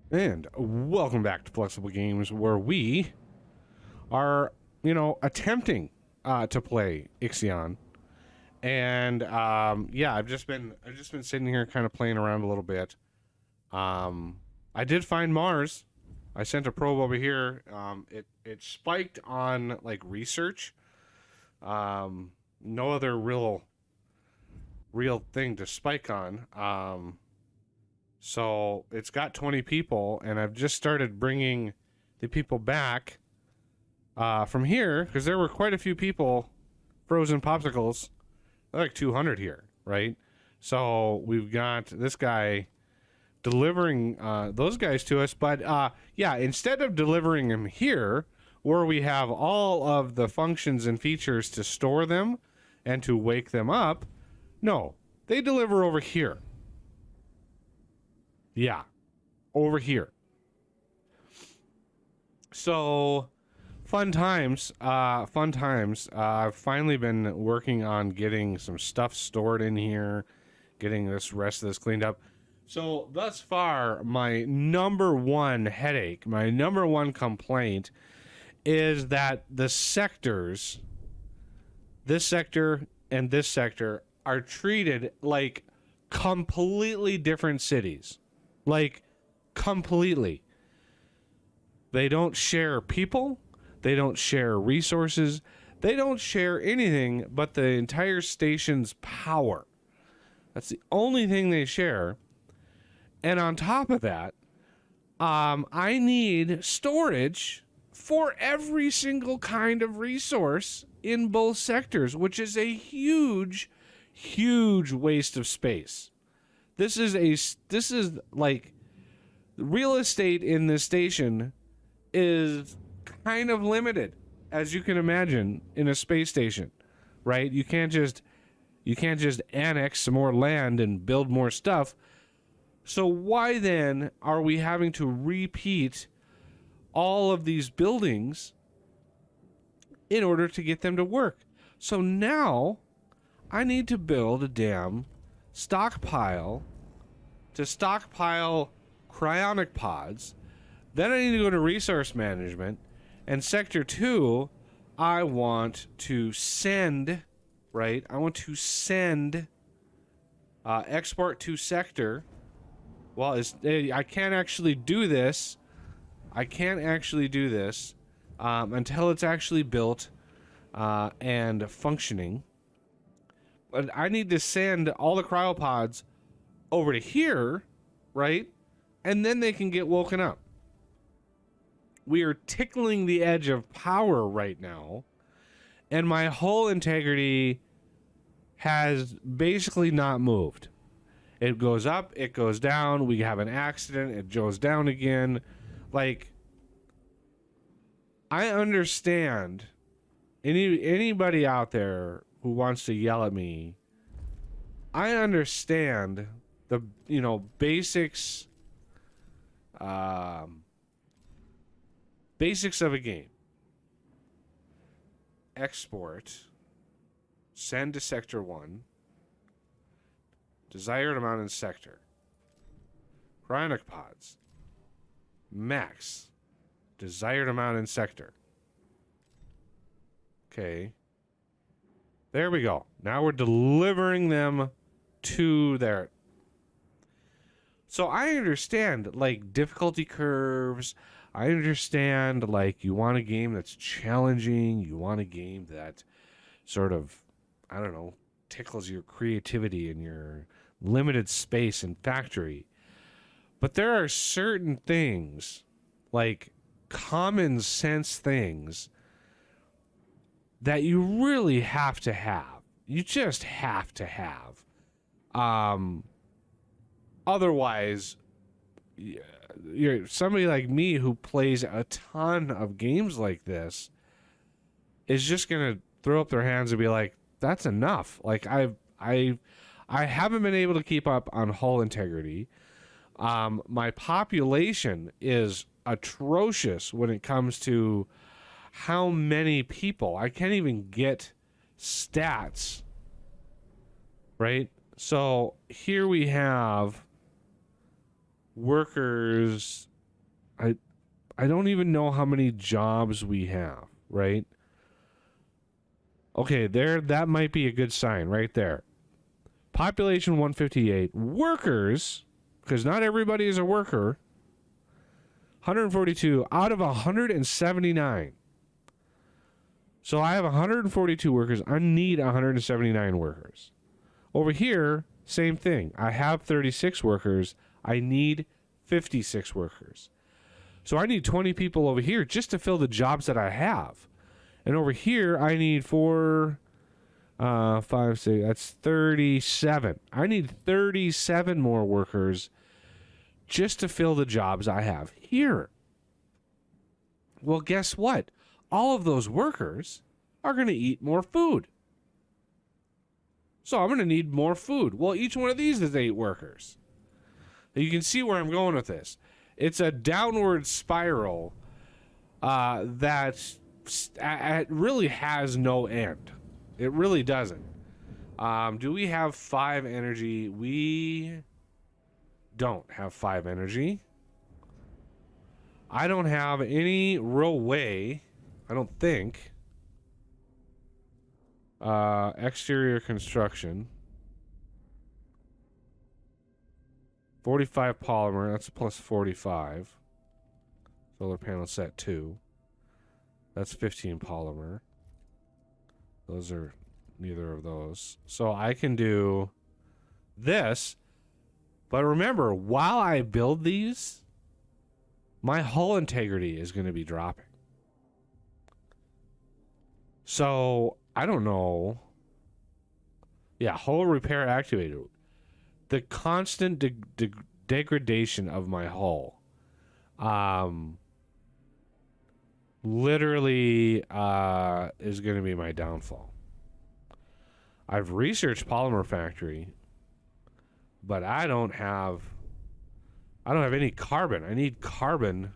And welcome back to Flexible Games, where we are, attempting to play IXION. And yeah, I've just been sitting here, kind of playing around a little bit. I did find Mars. I sent a probe over here. It spiked on like research. No other real thing to spike on. So it's got 20 people, and I've just started bringing the people back from here because there were quite a few people, frozen popsicles, like 200 here, right? So we've got this guy delivering those guys to us, but yeah, instead of delivering them here, where we have all of the functions and features to store them and to wake them up, no, they deliver over here. Yeah, over here. So, fun times. I've finally been working on getting some stuff stored in here, getting this rest of this cleaned up. So, thus far, my number one headache, my number one complaint is that the sectors, this sector and this sector, are treated like completely different cities. Like, completely. They don't share people. They don't share resources. They don't share anything but the entire station's power. That's the only thing they share. And on top of that, I need storage for every single kind of resource in both sectors, which is a huge, huge waste of space. This is like real estate in this station is kind of limited, as you can imagine, in a space station, right? You can't just annex some more land and build more stuff. So why then are we having to repeat all of these buildings in order to get them to work? So now I need to build a damn stockpile to stockpile cryonic pods. Then I need to go to resource management. And sector 2, I want to send, right? I want to send export to sector. Well, I can't actually do this. Until it's actually built and functioning. But I need to send all the cryopods over to here, right? And then they can get woken up. We are tickling the edge of power right now, and my hull integrity has basically not moved. It goes up, it goes down, we have an accident, it goes down again. Like, I understand anybody out there who wants to yell at me. I understand the basics of a game. Export, send to sector 1, desired amount in sector, cryonic pods, max, desired amount in sector. Okay, there we go. Now we're delivering them to there. So I understand, like, difficulty curves. I understand, like, you want a game that's challenging. You want a game that sort of, I don't know, tickles your creativity and your limited space and factory. But there are certain things, like common sense things, that you really have to have. You just have to have. Otherwise, you're somebody like me who plays a ton of games like this is just gonna throw up their hands and be like, "That's enough." Like I haven't been able to keep up on hull integrity. My population is atrocious when it comes to how many people. I can't even get stats. Right? So here we have workers I don't even know how many jobs we have, right? Okay, there, that might be a good sign right there. Population 158. Workers, because not everybody is a worker, 142 out of 179. So I have 142 workers. I need 179 workers. Over here, same thing. I have 36 workers. I need 56 workers. So I need 20 people over here just to fill the jobs that I have. And over here, I need 4, 5, 6, that's 37. I need 37 more workers just to fill the jobs I have here. Well, guess what? All of those workers are going to eat more food. So I'm going to need more food. Well, each one of these is 8 workers. You can see where I'm going with this. It's a downward spiral that really has no end. It really doesn't. Do we have 5 energy? We don't have 5 energy. I don't have any real way, I don't think. Exterior construction. 45 polymer, that's a plus 45. Solar panel set 2. That's 15 polymer. Those are neither of those. So I can do this. But remember, while I build these, my hull integrity is going to be dropping. So I don't know. Yeah, hull repair activated. The constant degradation of my hull literally is going to be my downfall. I've researched Polymer Factory, but I don't have any carbon. I need carbon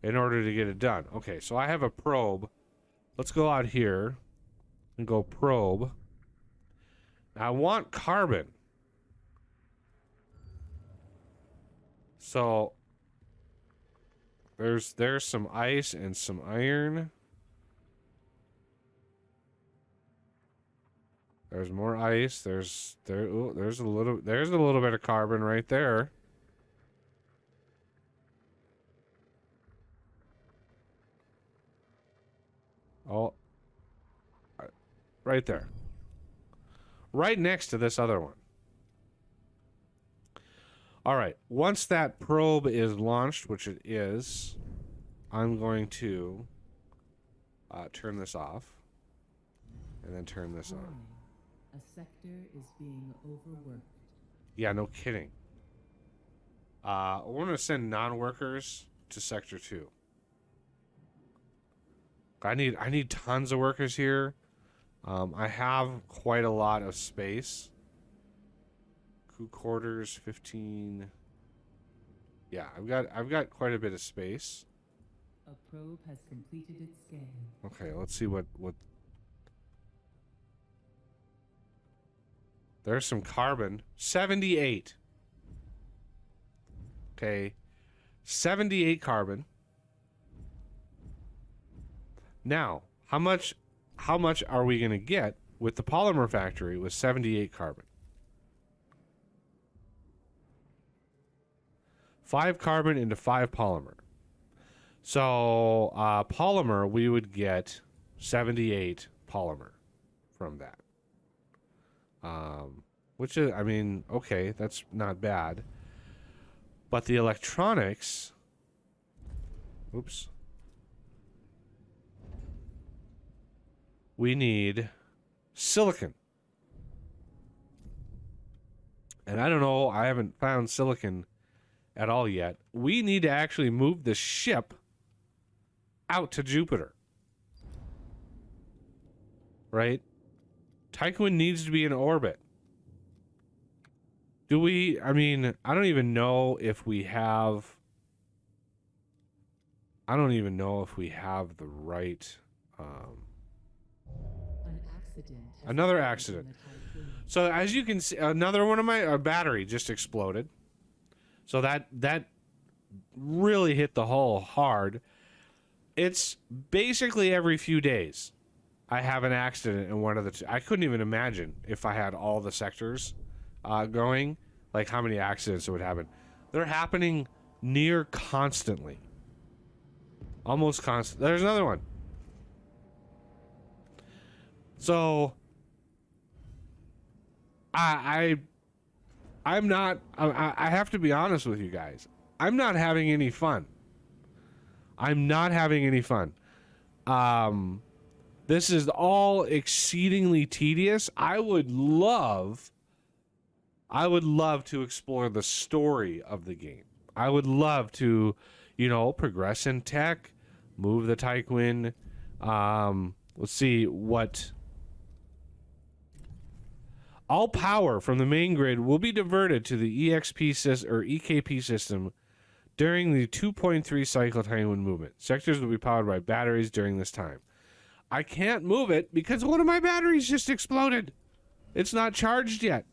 in order to get it done. Okay, so I have a probe. Let's go out here and go probe. Now I want carbon. So there's some ice and some iron. There's more ice. There's a little bit of carbon right there. Oh, right there. Right next to this other one. All right, once that probe is launched, which it is, I'm going to turn this off and then turn this on. A sector is being overworked. Yeah, no kidding. We're going to send non-workers to Sector 2. I need tons of workers here. I have quite a lot of space. Crew quarters, 15. Yeah, I've got quite a bit of space. A probe has completed its scan. Okay, let's see what there's some carbon. 78. Okay. 78 carbon. Now, how much are we going to get with the Polymer Factory with 78 carbon? 5 carbon into 5 polymer. So, polymer, we would get 78 polymer from that. Which is, I mean, okay, that's not bad. But the electronics, oops. We need silicon. And I don't know, I haven't found silicon at all yet. We need to actually move the ship out to Jupiter. Right? Tiqqun needs to be in orbit. Do we, I mean, I don't even know if we have the right, another accident. So as you can see, another one of my battery just exploded. So that really hit the hull hard, it's basically every few days I have an accident in one of the two. I couldn't even imagine if I had all the sectors going, like how many accidents it would happen. They're happening near constantly. Almost constant. There's another one. So I'm not. I have to be honest with you guys. I'm not having any fun. I'm not having any fun. This is all exceedingly tedious. I would love to explore the story of the game. I would love to, progress in tech, move the Tiqqun. Let's see what. All power from the main grid will be diverted to the EKP system during the 2.3 cycle time when movement. Sectors will be powered by batteries during this time. I can't move it because one of my batteries just exploded. It's not charged yet.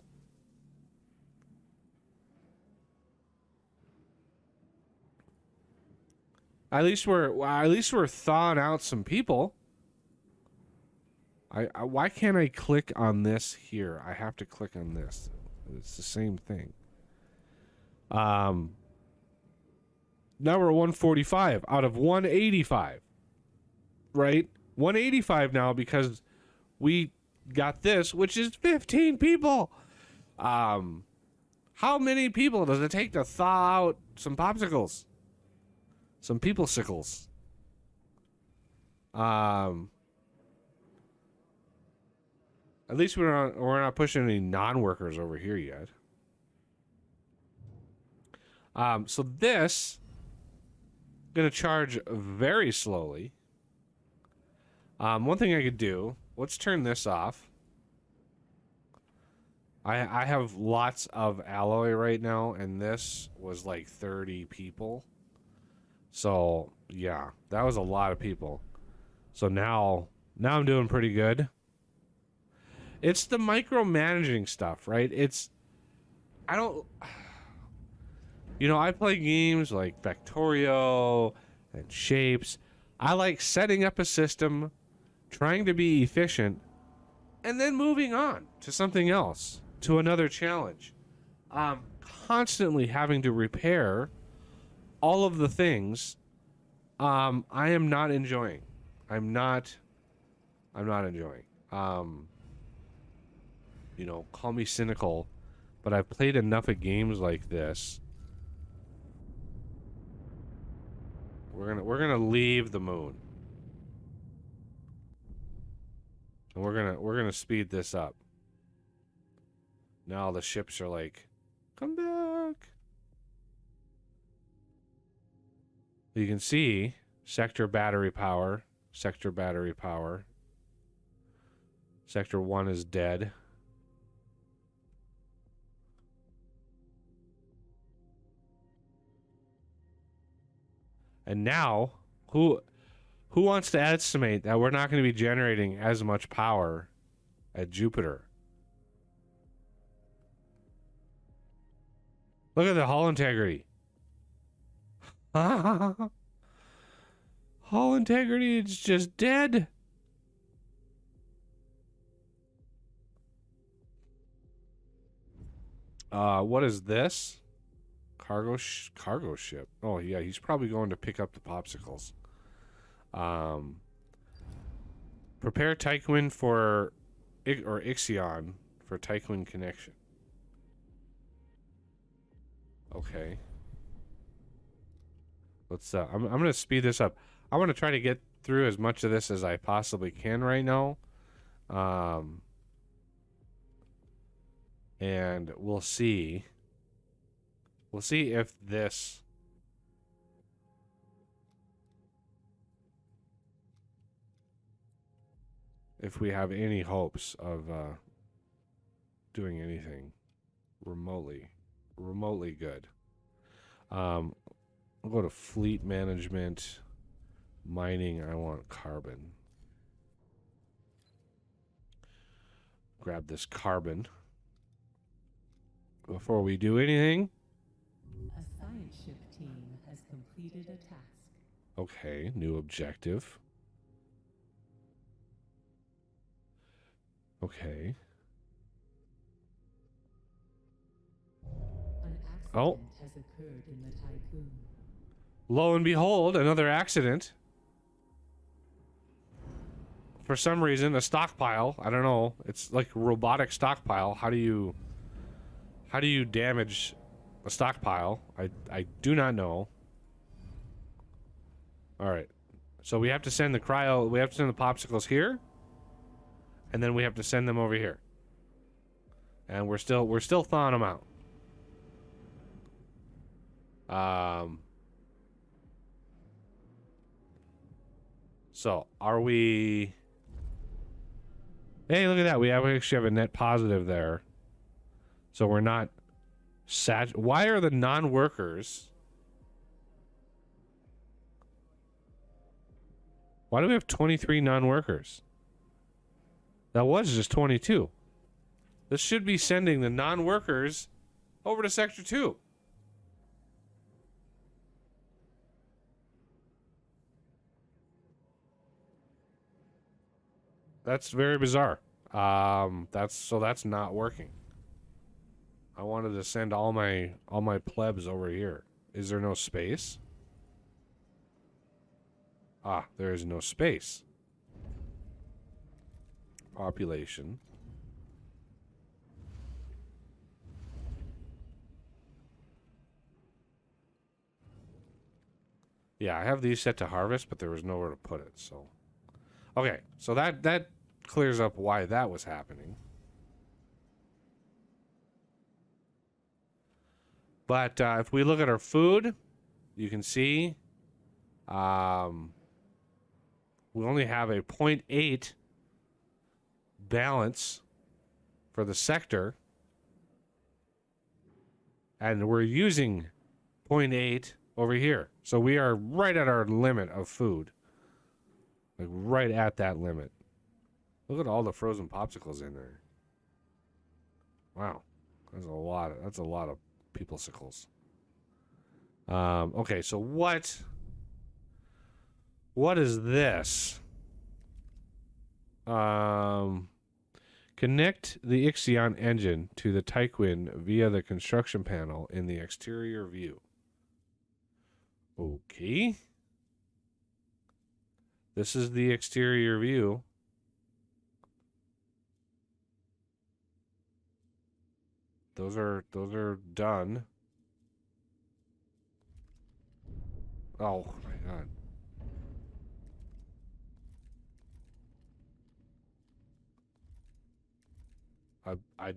At least we're thawing out some people. Why can't I click on this here? I have to click on this. It's the same thing. Now we're 145 out of 185. Right? 185 now because we got this, which is 15 people. How many people does it take to thaw out some popsicles? Some people sickles. At least we're not pushing any non-workers over here yet. So this gonna charge very slowly. One thing I could do, let's turn this off. I have lots of alloy right now, and this was like 30 people. So yeah, that was a lot of people. So now I'm doing pretty good. It's the micromanaging stuff, right? I play games like Factorio and Shapes. I like setting up a system, trying to be efficient, and then moving on to something else, to another challenge. Constantly having to repair all of the things I am not enjoying. I'm not enjoying. Call me cynical, but I've played enough of games like this. We're gonna leave the moon. And we're gonna speed this up. Now the ships are like, come back. You can see sector battery power. Sector 1 is dead. And now, who wants to estimate that we're not going to be generating as much power at Jupiter? Look at the hull integrity. Hull integrity is just dead. What is this? Cargo ship. Oh yeah, he's probably going to pick up the popsicles. Prepare Tiqqun for IXION for Tiqqun connection. Okay. Let's I'm gonna speed this up. I want to try to get through as much of this as I possibly can right now. And we'll see. We'll see if this if we have any hopes of doing anything remotely good. I'll go to fleet management, mining. I want carbon. Grab this carbon before we do anything. A science ship team has completed a task. Okay, new objective. Okay. An Oh. accident has occurred in the Tiqqun. Lo and behold, another accident. For some reason, a stockpile. I don't know. It's like a robotic stockpile. How do you damage a stockpile? I do not know. All right. So we have to send the popsicles here, and then we have to send them over here. And we're still thawing them out. So are we? Hey, look at that. We actually have a net positive there. So we're not why are the non-workers? Why do we have 23 non-workers? That was just 22. This should be sending the non-workers over to Sector 2. That's very bizarre. That's not working. I wanted to send all my plebs over here. Is there no space? Ah, there is no space. Population. Yeah, I have these set to harvest, but there was nowhere to put it, so. Okay, so that clears up why that was happening. But if we look at our food, you can see we only have a 0.8 balance for the sector. And we're using 0.8 over here. So we are right at our limit of food. Like right at that limit. Look at all the frozen popsicles in there. Wow. That's a lot of peoplesicles. Okay, so what is this? Connect the IXION engine to the Tiqqun via the construction panel in the exterior view. Okay. This is the exterior view. Those are done. Oh my god. I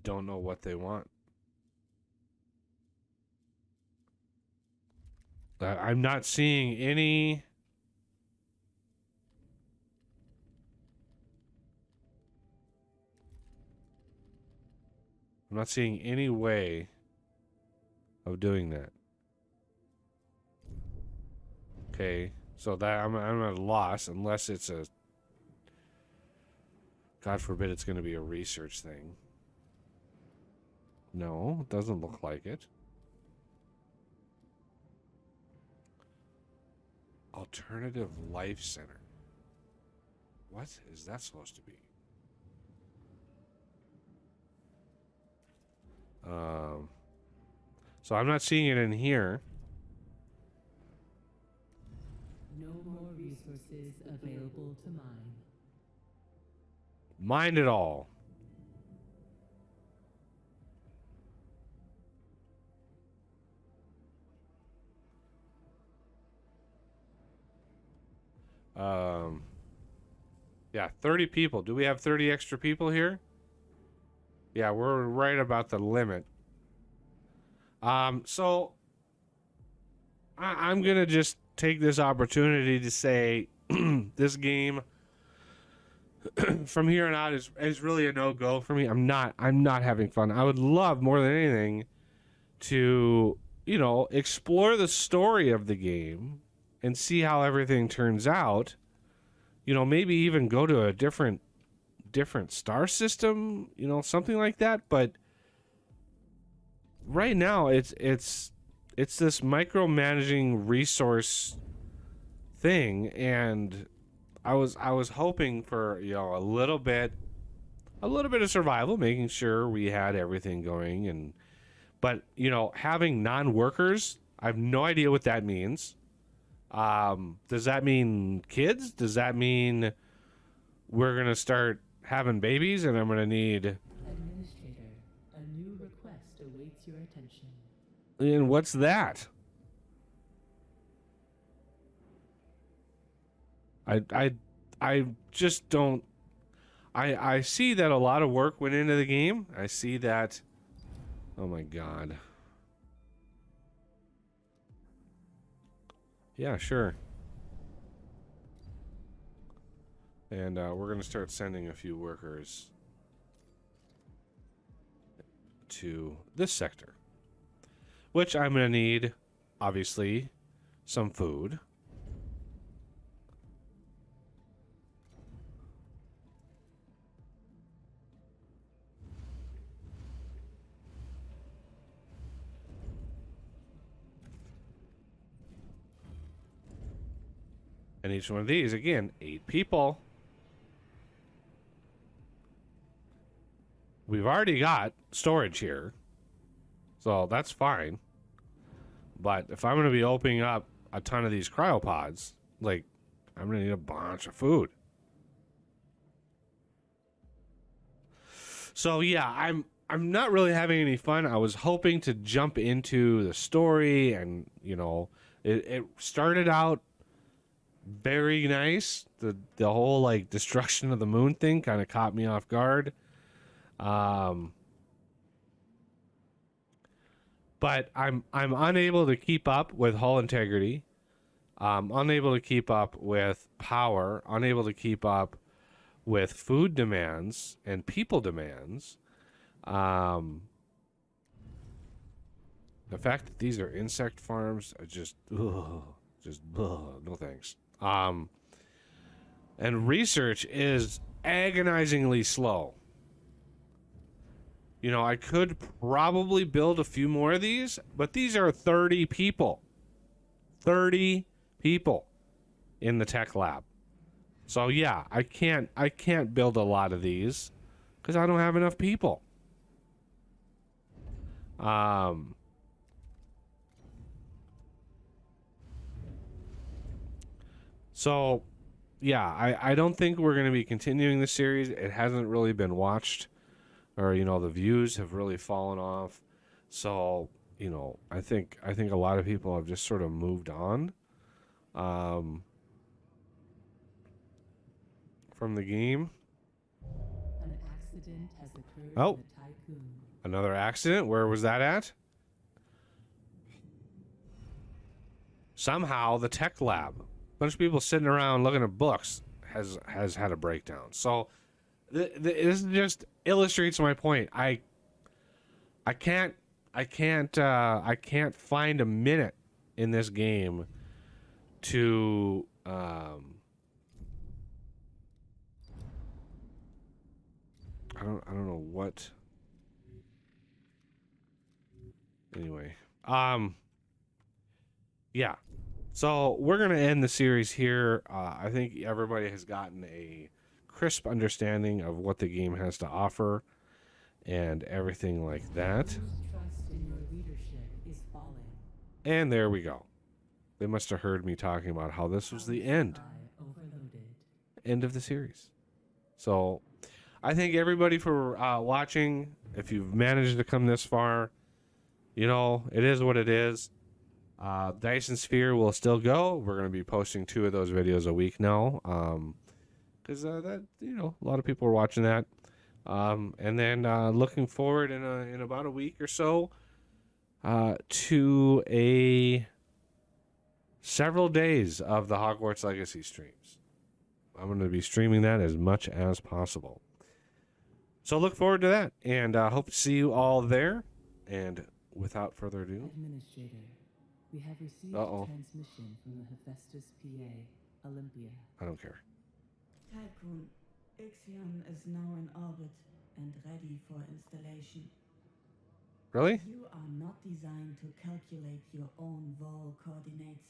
don't know what they want. I'm not seeing any. I'm not seeing any way of doing that. Okay, so that I'm at a loss unless it's a. God forbid it's going to be a research thing. No, it doesn't look like it. Alternative Life Center. What is that supposed to be? So I'm not seeing it in here. No more resources available to mine. Mine it all. Yeah, 30 people. Do we have 30 extra people here? Yeah, we're right about the limit. So I'm gonna just take this opportunity to say this game from here on out is really a no-go for me. I'm not having fun. I would love more than anything to, explore the story of the game and see how everything turns out. Maybe even go to a different star system, something like that, but right now it's this micromanaging resource thing, and I was hoping for, you know, a little bit of survival, making sure we had everything going, and but you know, having non-workers, I have no idea what that means. Does that mean kids? Does that mean we're gonna start having babies and I'm gonna need? Administrator, a new request awaits your attention. And what's that? I just don't. I see that a lot of work went into the game. I see that. Oh my god. Yeah, sure. And we're gonna start sending a few workers to this sector, which I'm gonna need, obviously, some food. And each one of these, again, 8 people. We've already got storage here, so that's fine. But if I'm going to be opening up a ton of these cryopods, like, I'm going to need a bunch of food. So yeah, I'm not really having any fun. I was hoping to jump into the story, and you know, it started out very nice. The whole like destruction of the moon thing kind of caught me off guard. But I'm unable to keep up with hull integrity. Unable to keep up with power. Unable to keep up with food demands and people demands. The fact that these are insect farms are just no thanks. And research is agonizingly slow. You know, I could probably build a few more of these, but these are 30 people. 30 people in the tech lab. So yeah, I can't build a lot of these because I don't have enough people. So yeah, I don't think we're going to be continuing the series. It hasn't really been watched, or you know, the views have really fallen off. So you know, I think a lot of people have just sort of moved on from the game. An accident has occurred Oh. in the Tiqqun. Another accident? Where was that at? Somehow the tech lab, a bunch of people sitting around looking at books, has had a breakdown. So this just illustrates my point. I can't find a minute in this game to I don't know what. Anyway, yeah. So we're gonna end the series here. I think everybody has gotten a crisp understanding of what the game has to offer and everything like that. Whose trust in your leadership is falling. And there we go. They must have heard me talking about how this was the end of the series. So I thank everybody for watching. If you've managed to come this far, you know, it is what it is. Dyson Sphere will still go. We're going to be posting 2 of those videos a week now, because that, you know, a lot of people are watching that. And then looking forward in about a week or so to several days of the Hogwarts Legacy streams. I'm going to be streaming that as much as possible. So look forward to that, and hope to see you all there. And without further ado, Administrator, we have received transmission from the Hephaestus PA, Olympia. I don't care. Tiqqun, IXION is now in orbit and ready for installation. Really? You are not designed to calculate your own vol coordinates.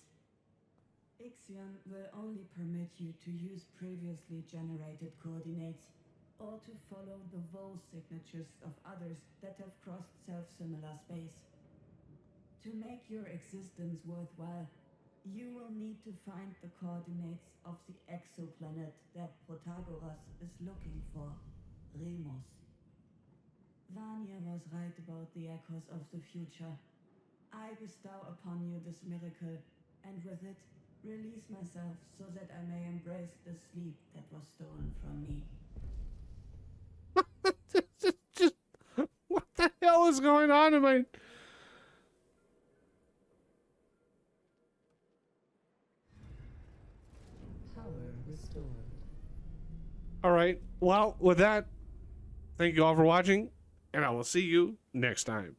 IXION will only permit you to use previously generated coordinates or to follow the vol signatures of others that have crossed self-similar space. To make your existence worthwhile, you will need to find the coordinates of the exoplanet that Protagoras is looking for, Remus. Vanya was right about the echoes of the future. I bestow upon you this miracle, and with it, release myself so that I may embrace the sleep that was stolen from me. Just, what the hell is going on in my... Power restored. All right. Well, with that, thank you all for watching, and I will see you next time.